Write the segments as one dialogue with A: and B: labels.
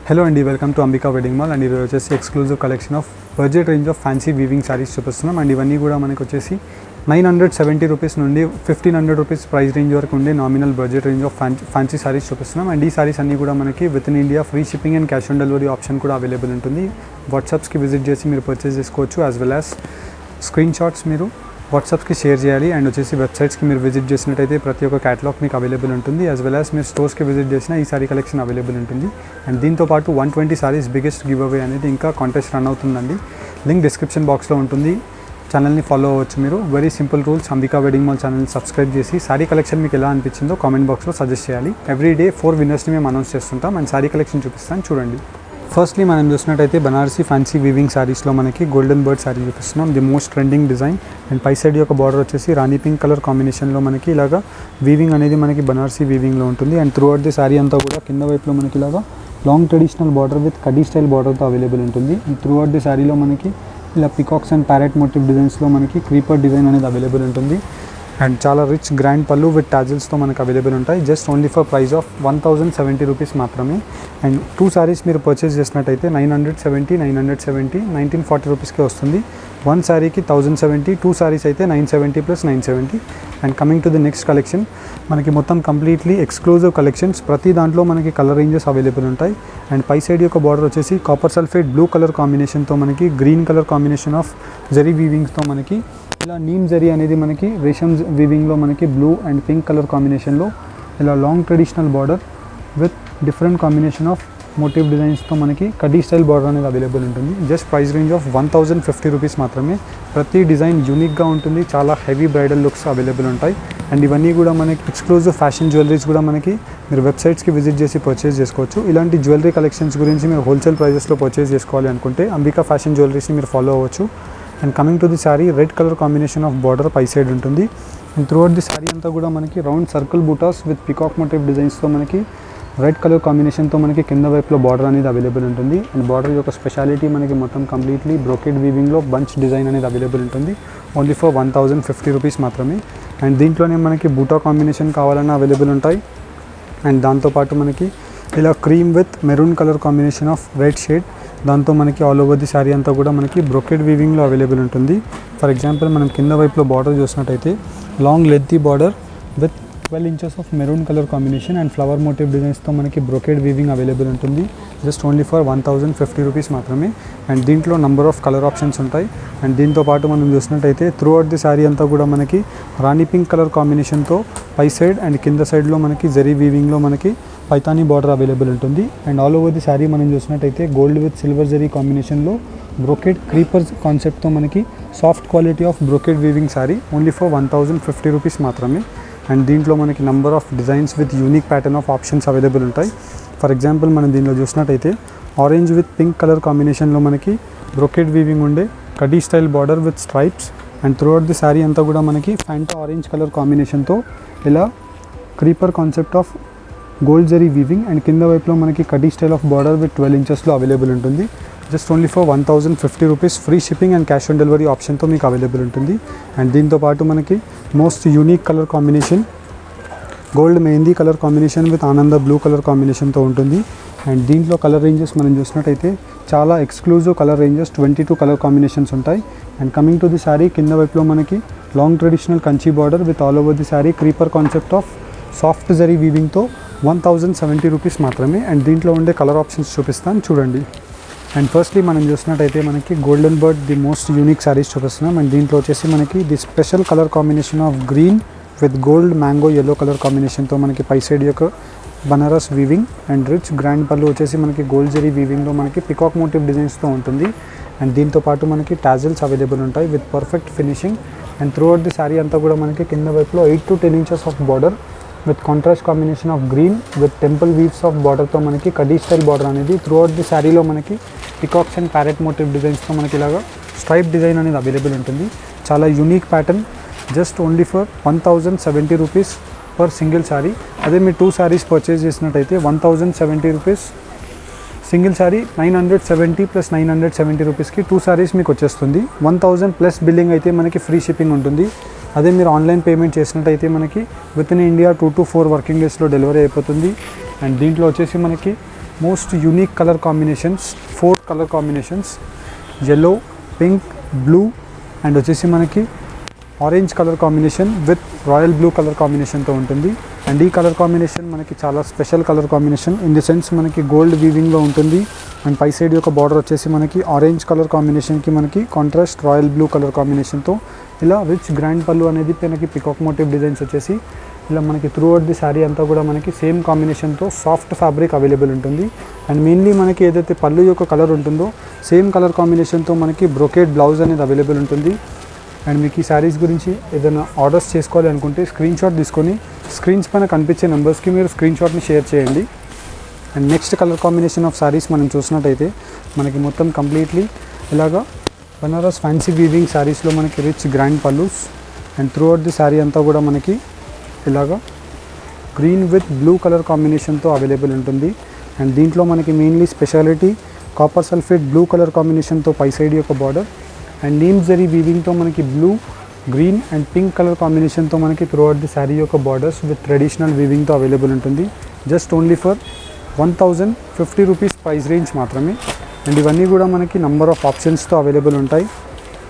A: Hello అండి, welcome to Ambika wedding mall. And ఈరోజు వచ్చేసి exclusive collection of budget range of fancy weaving saris చూపిస్తున్నాం. And ఇవన్నీ కూడా మనకు వచ్చేసి 970 రూపీస్ నుండి 1500 రూపీస్ ప్రైస్ రేంజ్ వరకు ఉండే nominal budget range of fancy saris చూపిస్తున్నాం. అండ్ ఈ సారీస్ అన్నీ కూడా మనకి with in India free shipping and cash on delivery option కూడా అవైలబుల్ ఉంటుంది. వాట్సాప్స్కి విజిట్ చేసి మీరు పర్చేస్ చేసుకోవచ్చు. As well as screen shots మీరు వాట్సాప్కి షేర్ చేయాలి. అండ్ వచ్చేసి వెబ్సైట్స్కి మీరు విజిట్ చేసినట్టయితే ప్రతి ఒక్క క్యాటలాగ్ మీకు అవైలబుల్ ఉంటుంది. యాజ్ వెల్ యాజ్ మీరు స్టోర్స్కి విజిట్ చేసిన ఈ సారీ కలెక్షన్ అవైలబుల్ ఉంటుంది. అండ్ దీంతోపాటు 120 సారీస్ బిగ్గెస్ట్ గివ్ అవే అనేది ఇంకా కాంటెస్ట్ రన్ అవుతుందండి. లింక్ డిస్క్రిప్షన్ బాక్స్లో ఉంటుంది. ఛానల్ని ఫాలో అవ్వచ్చు మీరు. Very simple rules. Ambika wedding mall ఛానల్ని సబ్స్క్రైబ్ చేసి సారీ కలెక్షన్ మీకు ఎలా అనిపించిందో కామెంట్ బాక్స్లో సజెస్ట్ చేయాలి. ఎవ్రీ డే 4 విన్నర్స్ని మేము అనౌన్స్ చేస్తుంటాం. అండ్ సారీ కలెక్షన్ చూపిస్తాను చూడండి. ఫస్ట్లీ మనం చూసినట్టయితే బనారసీ ఫ్యాన్సీ వీవింగ్ శారీస్లో మనకి గోల్డెన్ బర్డ్ శారీ చూపిస్తున్నాం. The most trending design. And పై సైడ్ యొక్క బార్డర్ వచ్చేసి రాణి పింక్ కలర్ కాంబినేషన్లో మనకి ఇలాగా వీవింగ్ అనేది మనకి బనారసీ వీవింగ్లో ఉంటుంది. And throughout the sari అంతా కూడా కింద వైపులో మనకి ఇలాగా లాంగ్ ట్రెడిషనల్ బార్డర్ విత్ కడీ స్టైల్ బార్డర్తో అవైలబుల్ ఉంటుంది. అండ్ త్రూ అవుట్ ది శారీలో మనకి ఇలా పికాక్స్ అండ్ ప్యారెట్ మోటివ్ డిజైన్స్లో మనకి క్రీపర్ డిజైన్ అనేది అవైలబుల్ ఉంటుంది. అండ్ చాలా రిచ్ గ్రాండ్ పళ్ళు విత్ టాజిల్స్తో మనకు అవైలబుల్ ఉంటాయి. Just only for price of 1070 rupees మాత్రమే. అండ్ 2 సారీస్ మీరు పర్చేస్ చేసినట్టయితే 970, 1940 రూపీస్కే వస్తుంది. 1 సారీకి 1070, 2 సారీస్ అయితే 970 + 970. And coming to the next collection, మనకి మొత్తం కంప్లీట్లీ ఎక్స్క్లూజివ్ కలెక్షన్స్. ప్రతి దాంట్లో మనకి కలర్ రేంజెస్ అవైలబుల్ ఉంటాయి. అండ్ పై సైడ్ యొక్క బార్డర్ వచ్చేసి కాపర్ సల్ఫేట్ బ్లూ కలర్ కాంబినేషన్తో మనకి green colour combination of zari వీవింగ్స్తో మనకి ఇలా నీమ్ జరీ అనేది మనకి రేషమ్ వీవింగ్లో మనకి బ్లూ అండ్ పింక్ కలర్ కాంబినేషన్లో ఇలా long traditional border with different combination of motif డిజైన్స్తో మనకి కడీ స్టైల్ బార్డర్ అనేది అవైలబుల్ ఉంటుంది. Just price range of 1050 rupees మాత్రమే. ప్రతి డిజైన్ యూనిక్గా ఉంటుంది. చాలా హెవీ బ్రైడల్ లుక్స్ అవైలబుల్ ఉంటాయి. అండ్ ఇవన్నీ కూడా మనకి ఎక్స్క్లూజివ్ ఫ్యాషన్ జ్యువెలరీస్ కూడా మనకి మీరు వెబ్సైట్స్కి విజిట్ చేసి పర్చేస్ చేసుకోవచ్చు. ఇలాంటి జ్యువెలరీ కలెక్షన్స్ గురించి మీరు హోల్సేల్ ప్రైజెస్లో పర్చేస్ చేసుకోవాలి అనుకుంటే అంబికా ఫ్యాషన్ జ్యువెలరీస్ని మీరు ఫాలో అవ్వచ్చు. And coming to the sari, red colour combination of border పై సైడ్ ఉంటుంది. And throughout the sari అంతా కూడా మనకి round circle butas with peacock motif డిజైన్స్తో మనకి రెడ్ కలర్ కాంబినేషన్తో మనకి కింద వైపులో బార్డర్ అనేది అవైలబుల్ ఉంటుంది. అండ్ బార్డర్ యొక్క స్పెషాలిటీ మనకి మొత్తం కంప్లీట్లీ బ్రోకెడ్ వీవింగ్లో బంచ్ డిజైన్ అనేది అవైలబుల్ ఉంటుంది. ఓన్లీ ఫర్ 1050 రూపీస్ మాత్రమే. అండ్ దీంట్లోనే మనకి బూటా కాంబినేషన్ కావాలన్నా అవైలబుల్ ఉంటాయి. అండ్ దాంతోపాటు మనకి ఇలా cream with maroon colour combination of red shade, దాంతో మనకి ఆల్ ఓవర్ ది శారీ అంతా కూడా మనకి బ్రోకెడ్ వీవింగ్లో అవైలబుల్ ఉంటుంది. ఫర్ ఎగ్జాంపుల్ మనం కింద వైపులో బార్డర్ చూసినట్టయితే long lengthy border with 12 inches of maroon colour combination and flower motif డిజైన్స్తో మనకి బ్రోకెడ్ వీవింగ్ అవైలబుల్ ఉంటుంది. జస్ట్ ఓన్లీ ఫర్ 1050 రూపీస్ మాత్రమే. అండ్ దీంట్లో నంబర్ ఆఫ్ కలర్ ఆప్షన్స్ ఉంటాయి. అండ్ దీంతోపాటు మనం చూసినట్టయితే త్రూ అవుట్ ది శారీ అంతా కూడా మనకి రాణి పింక్ కలర్ కాంబినేషన్తో పై సైడ్ అండ్ కింద సైడ్లో మనకి జరీ వీవింగ్లో మనకి పైతానీ బార్డర్ అవైలబుల్ ఉంటుంది. And all over the sari మనం చూసినట్టయితే గోల్డ్ విత్ సిల్వర్ జరీ కాంబినేషన్లో బ్రోకెడ్ క్రీపర్స్ కాన్సెప్ట్తో మనకి soft quality of brocade weaving sari only for 1050 rupees మాత్రమే. అండ్ దీంట్లో మనకి number of designs with unique pattern of options available ఉంటాయి. ఫర్ ఎగ్జాంపుల్ మనం దీనిలో చూసినట్టయితే ఆరెంజ్ విత్ పింక్ కలర్ కాంబినేషన్లో మనకి బ్రోకెడ్ వీవింగ్ ఉండే కడీ style border with stripes. And throughout the sari అంతా కూడా మనకి ఫ్యాంటా ఆరెంజ్ కలర్ కాంబినేషన్తో ఇలా creeper concept of gold zari weaving and కింద వైపులో మనకి కడీ స్టైల్ ఆఫ్ బార్డర్ విత్ 12 ఇంచెస్లో అవైలబుల్ ఉంటుంది. Just only for 1050 rupees. Free shipping and cash on delivery ఆప్షన్తో మీకు అవైలబుల్ ఉంటుంది. అండ్ దీంతోపాటు మనకి most unique colour combination gold mehndi colour combination with Ananda blue colour కాంబినేషన్తో ఉంటుంది. అండ్ దీంట్లో కలర్ రేంజెస్ మనం చూసినట్టయితే చాలా exclusive colour ranges 22 colour combinations ఉంటాయి. And coming to the sari, కింద వైపులో మనకి long traditional Kanchi border with all over the sari creeper concept of soft zari వీవింగ్తో 1070 రూపీస్ మాత్రమే. అండ్ దీంట్లో ఉండే కలర్ ఆప్షన్స్ చూపిస్తాను చూడండి. అండ్ ఫస్ట్లీ మనం చూసినట్టయితే మనకి golden bird the most unique saris చూపిస్తున్నాం. అండ్ దీంట్లో వచ్చేసి మనకి the special colour combination of green with gold mango yellow colour కాంబినేషన్తో మనకి పై సైడ్ యొక్క Banaras weaving and rich grand పళ్ళు వచ్చేసి మనకి గోల్డ్ జరీ వీవింగ్లో మనకి పికాక్ మోటివ్ డిజైన్స్తో ఉంటుంది. అండ్ దీంతోపాటు మనకి టాజిల్స్ అవైలబుల్ ఉంటాయి with perfect finishing. And throughout the sari అంతా కూడా మనకి కింద వైపులో 8 to 10 inches of border with contrast combination of green with temple weaves of బార్డర్తో మనకి కడీ స్టైల్ బార్డర్ అనేది త్రూ అవుట్ ది శారీలో మనకి పికాక్స్ అండ్ ప్యారెట్ మోటివ్ డిజైన్స్తో మనకి ఇలాగా స్ట్రైప్ డిజైన్ అనేది అవైలబుల్ ఉంటుంది. చాలా unique pattern. Just only for 1070 rupees per single sari. అదే మీరు 2 శారీస్ పర్చేస్ చేసినట్టయితే 1070 రూపీస్ సింగిల్ శారీ 970 + 970 రూపీస్కి 2 శారీస్ మీకు వచ్చేస్తుంది. 1000 ప్లస్ బిల్లింగ్ అయితే మనకి ఫ్రీ షిప్పింగ్ ఉంటుంది. అదే మీరు ఆన్లైన్ పేమెంట్ చేసినట్టయితే మనకి with in India 2 to 4 working డేస్లో డెలివరీ అయిపోతుంది. అండ్ దీంట్లో వచ్చేసి మనకి most unique colour combinations, 4 colour combinations, yellow, pink, blue and వచ్చేసి మనకి orange colour combination with royal blue colour కాంబినేషన్తో ఉంటుంది. అండ్ ఈ కలర్ కాంబినేషన్ మనకి చాలా special colour combination in the sense మనకి గోల్డ్ వీవింగ్లో ఉంటుంది. అండ్ పై సైడ్ యొక్క బార్డర్ వచ్చేసి మనకి ఆరెంజ్ కలర్ కాంబినేషన్కి మనకి కాంట్రాస్ట్ రాయల్ బ్లూ కలర్ కాంబినేషన్తో ఇలా రిచ్ గ్రాండ్ పళ్ళు అనేది మనకి పికాక్ మోటివ్ డిజైన్స్ వచ్చేసి ఇలా మనకి త్రూ అవుట్ ది శారీ అంతా కూడా మనకి సేమ్ కాంబినేషన్తో సాఫ్ట్ ఫ్యాబ్రిక్ అవైలబుల్ ఉంటుంది. అండ్ మెయిన్లీ మనకి ఏదైతే పళ్ళు యొక్క కలర్ ఉంటుందో సేమ్ కలర్ కాంబినేషన్తో మనకి బ్రోకేడ్ బ్లౌజ్ అనేది అవైలబుల్ ఉంటుంది. అండ్ మీకు ఈ శారీస్ గురించి ఏదైనా ఆర్డర్స్ చేసుకోవాలి అనుకుంటే స్క్రీన్ షాట్ తీసుకొని స్క్రీన్స్ పైన కనిపించే నెంబర్స్కి మీరు స్క్రీన్ షాట్ని షేర్ చేయండి. And next colour combination of saris మనం చూసినట్టయితే మనకి మొత్తం కంప్లీట్లీ ఇలాగా బనారస్ ఫ్యాన్సీ వీవింగ్ శారీస్లో మనకి rich grand pallus and throughout the sari అంతా కూడా మనకి ఇలాగా గ్రీన్ విత్ బ్లూ కలర్ కాంబినేషన్తో అవైలబుల్ ఉంటుంది. అండ్ దీంట్లో మనకి mainly speciality copper sulphate blue colour కాంబినేషన్తో పై సైడ్ యొక్క బార్డర్ అండ్ నీమ్ జరీ వీవింగ్తో మనకి blue, green and pink colour కాంబినేషన్తో మనకి త్రూ అవుట్ ది శారీ యొక్క బార్డర్స్ విత్ ట్రెడిషనల్ వీవింగ్తో అవైలబుల్ ఉంటుంది. Just only for 1050 rupees price range మాత్రమే. అండ్ ఇవన్నీ కూడా మనకి నంబర్ ఆఫ్ ఆప్షన్స్తో అవైలబుల్ ఉంటాయి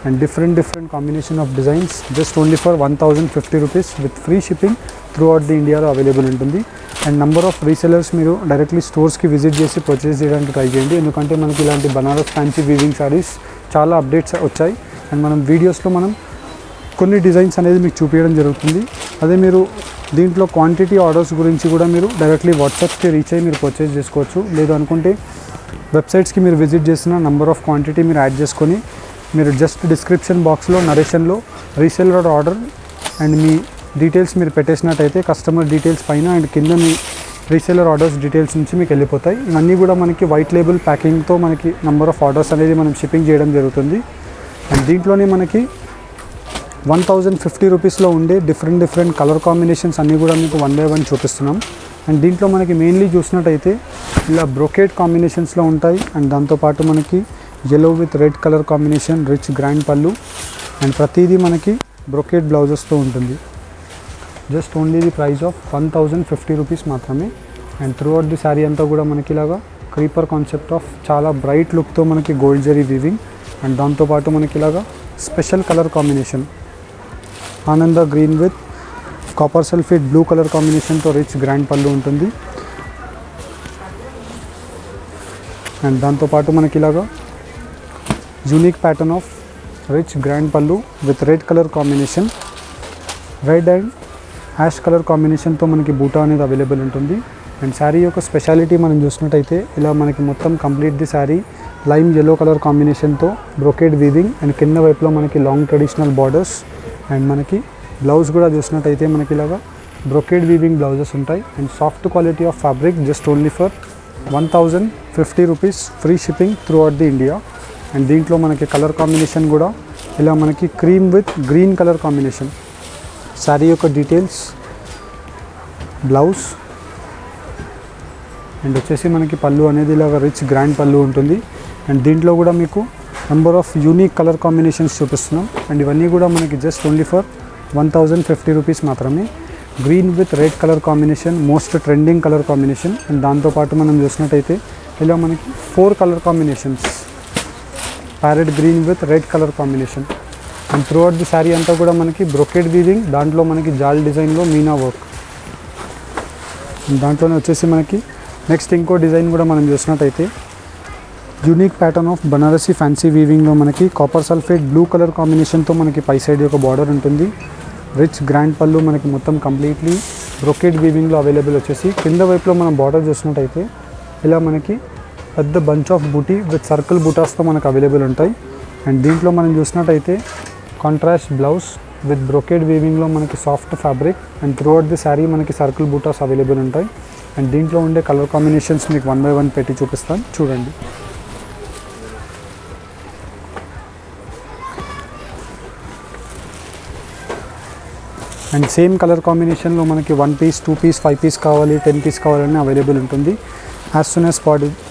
A: and different combination of designs just only for 1050 rupees with free shipping through out the ఇండియాలో available ఉంటుంది. అండ్ నెంబర్ ఆఫ్ రీసెలర్స్ మీరు directly స్టోర్స్కి visit చేసి purchase చేయడానికి ట్రై చేయండి. ఎందుకంటే మనకి ఇలాంటి బనారస్ ఫ్యాన్సీ వీవింగ్ శారీస్ చాలా అప్డేట్స్ వచ్చాయి అండ్ మనం వీడియోస్లో మనం కొన్ని డిజైన్స్ అనేది మీకు చూపించడం జరుగుతుంది. అదే మీరు దీంట్లో క్వాంటిటీ ఆర్డర్స్ గురించి కూడా మీరు డైరెక్ట్లీ వాట్సాప్కి రీచ్ అయ్యి మీరు పర్చేస్ చేసుకోవచ్చు. లేదు అనుకుంటే వెబ్సైట్స్కి మీరు విజిట్ చేసిన నెంబర్ ఆఫ్ క్వాంటిటీ మీరు యాడ్ చేసుకొని మీరు జస్ట్ డిస్క్రిప్షన్ బాక్స్లో నరేషన్లో రీసెలర్ ఆర్డర్ అండ్ మీ డీటెయిల్స్ మీరు పెట్టేసినట్టయితే కస్టమర్ డీటెయిల్స్ పైన అండ్ కింద మీ రీసెలర్ ఆర్డర్స్ డీటెయిల్స్ నుంచి మీకు వెళ్ళిపోతాయి. ఇవన్నీ కూడా మనకి వైట్ లేబుల్ ప్యాకింగ్తో మనకి నెంబర్ ఆఫ్ ఆర్డర్స్ అనేది మనం షిప్పింగ్ చేయడం జరుగుతుంది. అండ్ దీంట్లోనే మనకి 1050 రూపీస్లో ఉండే డిఫరెంట్ కలర్ కాంబినేషన్స్ అన్నీ కూడా మీకు 1 by 1 చూపిస్తున్నాం. అండ్ దీంట్లో మనకి మెయిన్లీ చూసినట్టయితే ఇలా బ్రోకేడ్ కాంబినేషన్స్లో ఉంటాయి అండ్ దాంతోపాటు మనకి yellow with red colour combination, rich grand pallu and ప్రతిదీ మనకి బ్రోకేడ్ బ్లౌజెస్తో ఉంటుంది. Just only the price of 1050 rupees మాత్రమే. And throughout the sari అంతా కూడా మనకి ఇలాగా క్రీపర్ కాన్సెప్ట్ ఆఫ్ చాలా బ్రైట్ లుక్తో మనకి గోల్డ్ జరీ వీవింగ్ అండ్ దాంతోపాటు మనకి ఇలాగా స్పెషల్ కలర్ కాంబినేషన్ ఆనంద green with copper sulphate blue colour కాంబినేషన్తో రిచ్ గ్రాండ్ పళ్ళు ఉంటుంది. అండ్ దాంతోపాటు మనకి ఇలాగా unique pattern of rich grand పళ్ళు with red colour combination, red and ash colour కాంబినేషన్తో మనకి బూటా అనేది అవైలబుల్ ఉంటుంది. అండ్ శారీ యొక్క స్పెషాలిటీ మనం చూసినట్టయితే ఇలా మనకి మొత్తం complete the sari lime yellow colour కాంబినేషన్తో బ్రోకేడ్ వీవింగ్ అండ్ కింద వైపులో మనకి లాంగ్ ట్రెడిషనల్ బార్డర్స్ అండ్ మనకి బ్లౌజ్ కూడా చూసినట్టయితే మనకి ఇలాగా బ్రోకేడ్ వీవింగ్ బ్లౌజెస్ ఉంటాయి and soft quality of fabric just only for 1050 rupees free shipping through out the India. And దీంట్లో మనకి కలర్ కాంబినేషన్ కూడా ఇలా మనకి cream with green colour combination. Sari యొక్క డీటెయిల్స్, బ్లౌజ్ అండ్ వచ్చేసి మనకి పళ్ళు అనేది ఇలాగ రిచ్ గ్రాండ్ పళ్ళు ఉంటుంది. అండ్ దీంట్లో కూడా మీకు number of unique colour combinations చూపిస్తున్నాం అండ్ ఇవన్నీ కూడా మనకి జస్ట్ ఓన్లీ ఫర్ 1050 రూపీస్ మాత్రమే. Green with red colour combination most trending colour combination and దాంతోపాటు మనం చూసినట్టయితే ఇలా మనకి 4 colour combinations, parrot green with red colour combination and throughout the sari అంతా కూడా మనకి బ్రోకేడ్ వీవింగ్, దాంట్లో మనకి జాల్ డిజైన్లో మీనా వర్క్. దాంట్లోనే వచ్చేసి మనకి నెక్స్ట్ ఇంకో డిజైన్ కూడా మనం చూసినట్టయితే unique pattern of Banarasi fancy వీవింగ్లో మనకి కాపర్ సల్ఫేట్ బ్లూ కలర్ కాంబినేషన్తో మనకి పై సైడ్ యొక్క బార్డర్ ఉంటుంది. రిచ్ గ్రాండ్ పళ్ళు మనకి మొత్తం కంప్లీట్లీ బ్రోకేడ్ వీవింగ్లో అవైలబుల్ వచ్చేసి కింద వైపులో మనం బార్డర్ చూసినట్టయితే ఇలా మనకి పెద్ద bunch of buti with circle బూటాస్తో మనకు అవైలబుల్ ఉంటాయి. అండ్ దీంట్లో మనం చూసినట్టయితే కాంట్రాస్ట్ బ్లౌజ్ విత్ బ్రోకేడ్ వీవింగ్లో మనకి soft fabric and throughout the sari మనకి సర్కిల్ బూటాస్ అవైలబుల్ ఉంటాయి. అండ్ దీంట్లో ఉండే కలర్ కాంబినేషన్స్ మీకు 1 by 1 పెట్టి చూపిస్తాను, చూడండి. అండ్ సేమ్ కలర్ కాంబినేషన్లో మనకి 1 piece 2 piece 5 piece కావాలి, 10 piece కావాలని అవైలబుల్ ఉంటుంది. యాజ్ సూన్ యాజ్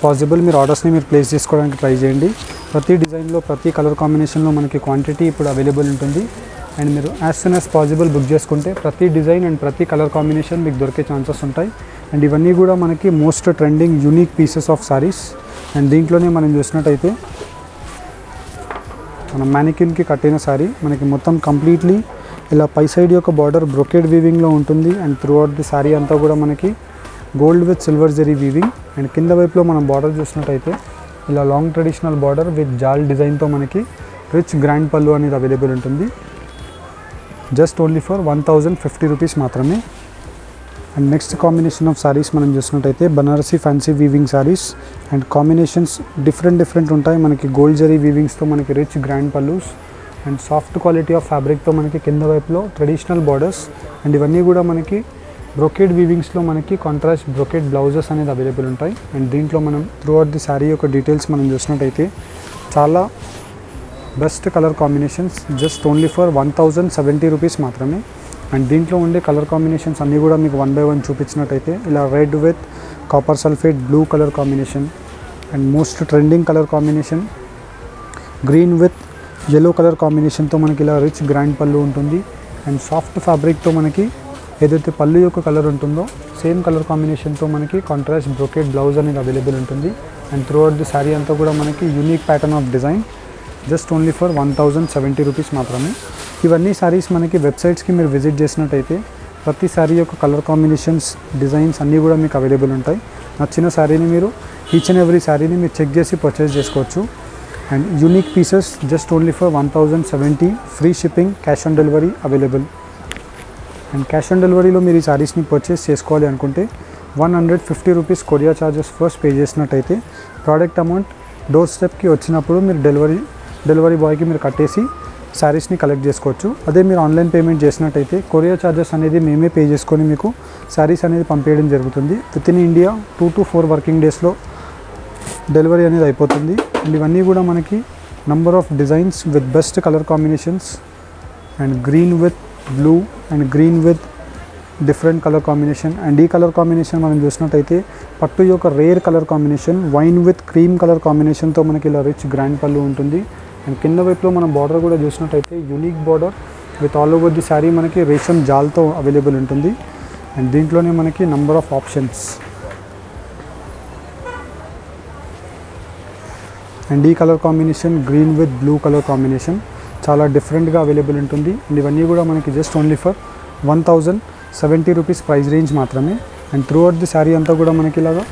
A: పాసిబుల్ మీరు ఆర్డర్స్ని మీరు ప్లేస్ చేసుకోవడానికి ట్రై చేయండి. ప్రతి డిజైన్లో ప్రతి కలర్ కాంబినేషన్లో మనకి క్వాంటిటీ ఇప్పుడు అవైలబుల్ ఉంటుంది. అండ్ మీరు as soon as possible book చేసుకుంటే ప్రతి డిజైన్ అండ్ ప్రతి కలర్ కాంబినేషన్ మీకు దొరికే ఛాన్సెస్ ఉంటాయి. అండ్ ఇవన్నీ కూడా మనకి most trending unique pieces of saris. And దీంట్లోనే మనం చూసినట్టయితే మన మ్యానిక్యూన్కి కట్టిన సారీ మనకి మొత్తం కంప్లీట్లీ ఇలా పై సైడ్ యొక్క బార్డర్ బ్రొకేడ్ వీవింగ్లో ఉంటుంది. And throughout the sorry అంతా కూడా మనకి gold with silver zari weaving. And కింద వైపులో మనం బార్డర్ చూసినట్టయితే ఇలా లాంగ్ ట్రెడిషనల్ బార్డర్ విత్ జాల్ డిజైన్తో మనకి రిచ్ గ్రాండ్ పళ్ళు అనేది అవైలబుల్ ఉంటుంది. జస్ట్ ఓన్లీ ఫర్ 1050 రూపీస్ మాత్రమే. And next combination of saris మనం చూసినట్టయితే Banarasi fancy weaving saris. And combinations different ఉంటాయి. మనకి గోల్డ్ జరీ వీవింగ్స్తో మనకి rich grand pallus and soft quality of ఫ్యాబ్రిక్తో మనకి కింద వైపులో ట్రెడిషనల్ బార్డర్స్. అండ్ ఇవన్నీ కూడా మనకి బ్రొకేడ్ వీవింగ్స్లో మనకి కాంట్రాస్ట్ బ్రొకేడ్ బ్లౌజెస్ అనేది అవైలబుల్ ఉంటాయి. అండ్ దీంట్లో మనం త్రూ అవుట్ ది శారీ యొక్క డీటెయిల్స్ మనం చూసినట్టయితే చాలా best colour combinations just only for 1070 rupees మాత్రమే. అండ్ దీంట్లో ఉండే కలర్ కాంబినేషన్స్ అన్నీ కూడా మీకు 1 by 1 చూపించినట్టయితే ఇలా red with copper sulphate blue colour combination. And most trending colour combination green with yellow colour కాంబినేషన్తో మనకి ఇలా రిచ్ గ్రాండ్ పళ్ళు ఉంటుంది. అండ్ సాఫ్ట్ ఫ్యాబ్రిక్తో మనకి ఏదైతే పళ్ళు యొక్క కలర్ ఉంటుందో సేమ్ కలర్ కాంబినేషన్తో మనకి కాంట్రాస్ట్ బ్రొకేడ్ బ్లౌజ్ అనేది అవైలబుల్ ఉంటుంది. And throughout the sari అంతా కూడా మనకి unique pattern of design just only for 1070 rupees మాత్రమే. ఇవన్నీ శారీస్ మనకి వెబ్సైట్స్కి మీరు విజిట్ చేసినట్టయితే ప్రతి శారీ యొక్క కలర్ కాంబినేషన్స్ డిజైన్స్ అన్నీ కూడా మీకు అవైలబుల్ ఉంటాయి. నచ్చిన శారీని మీరు ఈచ్ అండ్ ఎవ్రీ శారీని మీరు చెక్ చేసి పర్చేస్ చేసుకోవచ్చు. And unique pieces just only for 1070 free shipping cash on delivery available. And cash on డెలివరీలో మీరు ఈ శారీస్ని పర్చేస్ చేసుకోవాలి అనుకుంటే 150 rupees courier charges first pay చేసినట్టయితే ప్రోడక్ట్ అమౌంట్ డోర్ స్టెప్కి వచ్చినప్పుడు మీరు డెలివరీ బాయ్కి మీరు కట్టేసి శారీస్ని కలెక్ట్ చేసుకోవచ్చు. అదే మీరు ఆన్లైన్ పేమెంట్ చేసినట్టయితే కొరియర్ ఛార్జెస్ అనేది మేమే పే చేసుకొని మీకు శారీస్ అనేది పంపేయడం జరుగుతుంది. With in India 2 to 4 working డేస్లో డెలివరీ అనేది అయిపోతుంది. అండ్ ఇవన్నీ కూడా మనకి number of designs with best colour combinations and green with blue and green with different colour combination. And ఈ కలర్ కాంబినేషన్ మనం చూసినట్టయితే పట్టు యొక్క rare colour combination wine with cream colour కాంబినేషన్తో మనకి ఇలా రిచ్ గ్రాండ్ పళ్ళు ఉంటుంది. అండ్ కింద వైపులో మనం బార్డర్ కూడా చూసినట్టయితే unique border with all over the sari మనకి రేషం జాల్తో అవైలబుల్ ఉంటుంది. అండ్ దీంట్లోనే మనకి నంబర్ ఆఫ్ ఆప్షన్స్. అండ్ ఈ colour combination green with blue colour combination చాలా డిఫరెంట్గా అవైలబుల్ ఉంటుంది. అండ్ ఇవన్నీ కూడా మనకి just only for 1070 rupees price range మాత్రమే. And throughout the sari అంతా కూడా మనకి ఇలాగా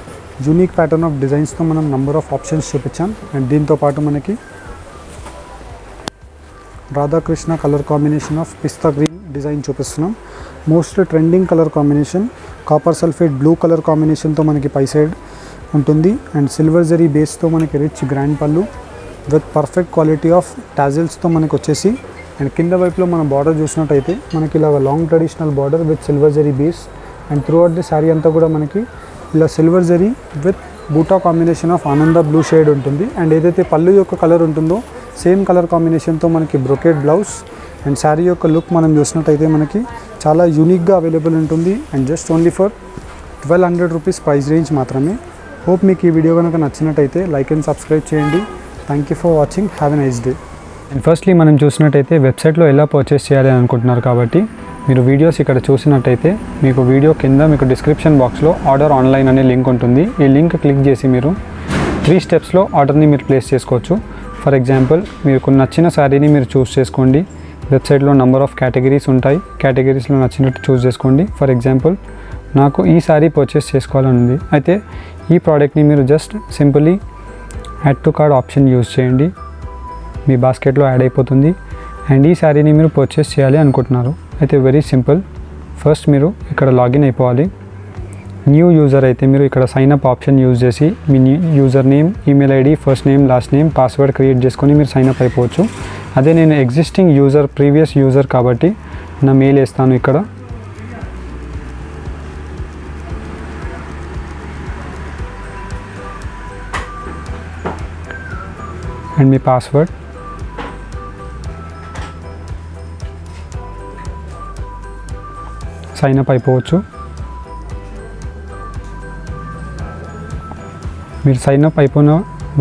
A: యూనిక్ ప్యాటర్న్ ఆఫ్ డిజైన్స్తో మనం నంబర్ ఆఫ్ ఆప్షన్స్ చూపించాం. అండ్ దీంతో పాటు మనకి Radhakrishna colour combination of pista green design చూపిస్తున్నాం. Most trending colour combination copper sulphate blue colour కాంబినేషన్తో మనకి పై సైడ్ ఉంటుంది. అండ్ సిల్వర్ జరీ బేస్తో మనకి రిచ్ గ్రాండ్ పళ్ళు విత్ పర్ఫెక్ట్ క్వాలిటీ ఆఫ్ టాజిల్స్తో మనకి వచ్చేసి. అండ్ కింద వైపులో మన బార్డర్ చూసినట్టయితే మనకి ఇలా long traditional border with silver zari base. And throughout the sari అంతా కూడా మనకి ఇలా సిల్వర్ జరీ విత్ బూటా కాంబినేషన్ ఆఫ్ ఆనంద బ్లూ షేడ్ ఉంటుంది. అండ్ ఏదైతే పళ్ళు యొక్క కలర్ ఉంటుందో సేమ్ కలర్ కాంబినేషన్తో మనకి బ్రొకేడ్ బ్లౌజ్. అండ్ శారీ యొక్క లుక్ మనం చూసినట్టయితే మనకి చాలా యూనిక్గా అవైలబుల్ ఉంటుంది. And just only for 1200 rupees price range మాత్రమే. హోప్ మీకు ఈ వీడియో కనుక నచ్చినట్టయితే లైక్ అండ్ సబ్స్క్రైబ్ చేయండి. Thank you for watching. Have a nice day. And firstly మనం చూసినట్టయితే వెబ్సైట్లో ఎలా పర్చేస్ చేయాలి అనుకుంటున్నారు కాబట్టి మీరు వీడియోస్ ఇక్కడ చూసినట్టయితే మీకు వీడియో కింద మీకు డిస్క్రిప్షన్ బాక్స్లో ఆర్డర్ ఆన్లైన్ అనే లింక్ ఉంటుంది. ఈ లింక్ క్లిక్ చేసి మీరు 3 స్టెప్స్లో ఆర్డర్ని మీరు ప్లేస్ చేసుకోవచ్చు. ఫర్ ఎగ్జాంపుల్ మీకు నచ్చిన శారీని మీరు చూస్ చేసుకోండి. వెబ్సైట్లో నెంబర్ ఆఫ్ కేటగిరీస్ ఉంటాయి. కేటగిరీస్లో నచ్చినట్టు చూస్ చేసుకోండి. ఫర్ ఎగ్జాంపుల్ నాకు ఈ శారీ పర్చేస్ చేసుకోవాలని ఉంది. అయితే ఈ ప్రోడక్ట్ని మీరు just simply add to card option use చేయండి. మీ బాస్కెట్లో యాడ్ అయిపోతుంది. అండ్ ఈ శారీని మీరు పర్చేస్ చేయాలి అనుకుంటున్నారు. అయితే వెరీ సింపుల్. ఫస్ట్ మీరు ఇక్కడ లాగిన్ అయిపోవాలి. న్యూ యూజర్ అయితే మీరు ఇక్కడ సైన్ అప్ ఆప్షన్ యూజ్ చేసి మీ user name, email ID, first name, last name, password create చేసుకొని మీరు సైన్ అప్ అయిపోవచ్చు. అదే నేను ఎగ్జిస్టింగ్ యూజర్, ప్రీవియస్ యూజర్ కాబట్టి నా మెయిల్ వేస్తాను ఇక్కడ. అండ్ మీ పాస్వర్డ్. సైన్ అప్ అయిపోవచ్చు. మీరు సైన్ అప్ అయిపోయిన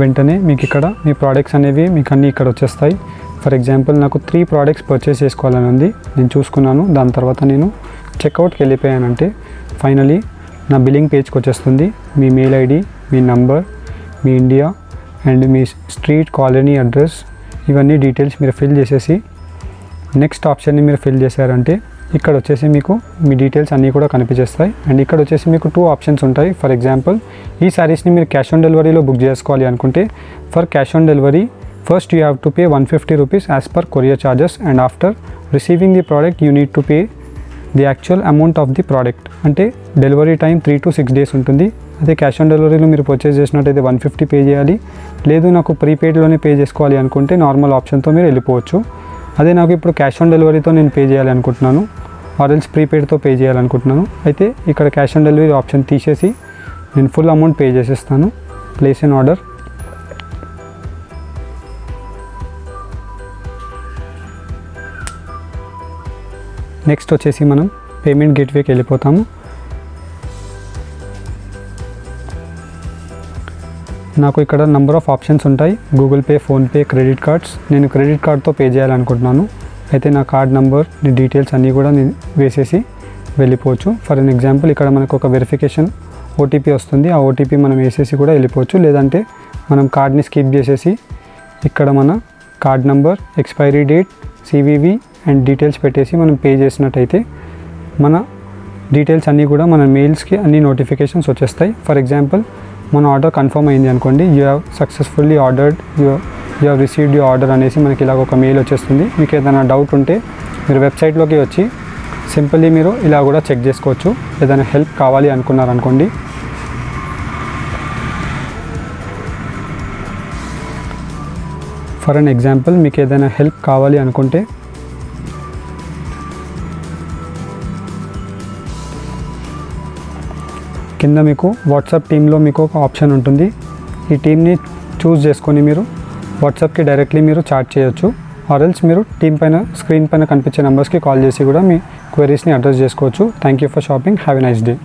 A: వెంటనే మీకు ఇక్కడ మీ ప్రోడక్ట్స్ అనేవి మీకు అన్నీ ఇక్కడ వచ్చేస్తాయి. ఫర్ ఎగ్జాంపుల్ నాకు 3 ప్రోడక్ట్స్ పర్చేస్ చేసుకోవాలని ఉంది. నేను చూసుకున్నాను. దాని తర్వాత నేను చెక్అవుట్కి వెళ్ళిపోయానంటే ఫైనలీ నా బిల్లింగ్ పేజ్కి వచ్చేస్తుంది. మీ మెయిల్ ఐడి, మీ నంబర్, మీ ఇండియా అండ్ మీ స్ట్రీట్, కాలనీ అడ్రస్, ఇవన్నీ డీటెయిల్స్ మీరు ఫిల్ చేసేసి నెక్స్ట్ ఆప్షన్ని మీరు ఫిల్ చేశారంటే ఇక్కడ వచ్చేసి మీకు మీ డీటెయిల్స్ అన్నీ కూడా కనిపించేస్తాయి. అండ్ ఇక్కడ వచ్చేసి మీకు 2 ఆప్షన్స్ ఉంటాయి. ఫర్ ఎగ్జాంపుల్ ఈ శారీస్ని మీరు క్యాష్ ఆన్ డెలివరీలో బుక్ చేసుకోవాలి అనుకుంటే for cash on delivery first you have to pay 150 rupees as per courier charges and after receiving the product you need to pay the actual amount of the product. అంటే delivery time 3 to 6 days ఉంటుంది. అదే cash on డెలివరీలో మీరు purchase చేసినట్టయితే 150 pay చేయాలి. లేదు నాకు ప్రీపెయిడ్లోనే pay చేసుకోవాలి అనుకుంటే నార్మల్ ఆప్షన్తో మీరు వెళ్ళిపోవచ్చు. అదే నాకు ఇప్పుడు క్యాష్ ఆన్ డెలివరీతో నేను పే చేయాలి అనుకుంటున్నాను ఆర్ఎల్స్ ప్రీపెయిడ్తో పే చేయాలనుకుంటున్నాను, అయితే ఇక్కడ క్యాష్ ఆన్ డెలివరీ ఆప్షన్ తీసేసి నేను ఫుల్ అమౌంట్ పే చేసేస్తాను. Place an order. నెక్స్ట్ వచ్చేసి మనం పేమెంట్ గేట్వేకి వెళ్ళిపోతాము. నాకు ఇక్కడ నెంబర్ ఆఫ్ ఆప్షన్స్ ఉంటాయి. Google pay, PhonePe, credit cards. నేను క్రెడిట్ కార్డ్తో పే చేయాలనుకుంటున్నాను, అయితే నా కార్డ్ నెంబర్, డీటెయిల్స్ అన్నీ కూడా నేను వేసేసి వెళ్ళిపోవచ్చు. ఫర్ ఎన్ ఎగ్జాంపుల్ ఇక్కడ మనకు ఒక వెరిఫికేషన్ ఓటీపీ వస్తుంది, ఆ ఓటీపీ మనం వేసేసి కూడా వెళ్ళిపోవచ్చు. లేదంటే మనం కార్డ్ని స్కిప్ చేసేసి ఇక్కడ మన card number, expiry date, CVV and details పెట్టేసి మనం పే చేసినట్టయితే మన డీటెయిల్స్ అన్నీ కూడా మన మెయిల్స్కి అన్ని నోటిఫికేషన్స్ వచ్చేస్తాయి. ఫర్ ఎగ్జాంపుల్ మన ఆర్డర్ కన్ఫర్మ్ అయింది అనుకోండి, you have successfully ordered, you have received your order అనేసి మనకి ఇలాగ ఒక మెయిల్ వచ్చేస్తుంది. మీకు ఏదైనా డౌట్ ఉంటే మీరు వెబ్సైట్లోకి వచ్చి సింపుల్లీ మీరు ఇలా కూడా చెక్ చేసుకోవచ్చు. ఏదైనా హెల్ప్ కావాలి అనుకున్నారనుకోండి, ఫర్ అన్ ఎగ్జాంపుల్ మీకు ఏదైనా హెల్ప్ కావాలి అనుకుంటే కింద మీకు వాట్సాప్ టీంలో మీకు ఒక ఆప్షన్ ఉంటుంది. ఈ టీమ్ని చూస్ చేసుకొని మీరు వాట్సాప్కి డైరెక్ట్లీ మీరు చాట్ చేయొచ్చు. ఆర్ఎల్స్ మీరు టీం పైన స్క్రీన్ పైన కనిపించే నెంబర్స్కి కాల్ చేసి కూడా మీ క్వెరీస్ని అడ్రస్ చేసుకోవచ్చు. Thank you for shopping. Have a nice day.